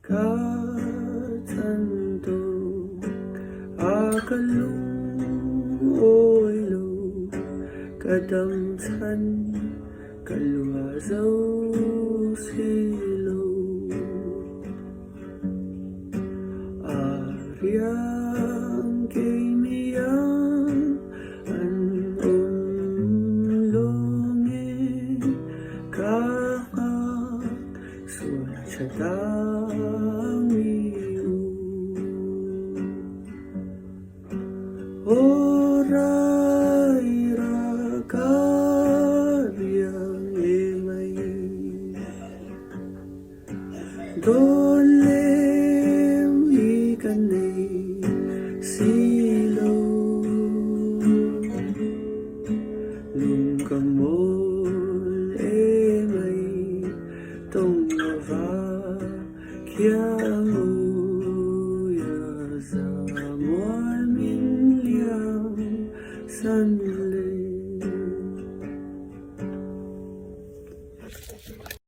Katanto akalung oilo kadamsan kaluazaw silo Ariang kemiyang anumlonge kakak sulatang iyo Oray rakaryang emay Dolem ikanay silaw Lungkamol emay tongava Kyang uya sa mual min liang san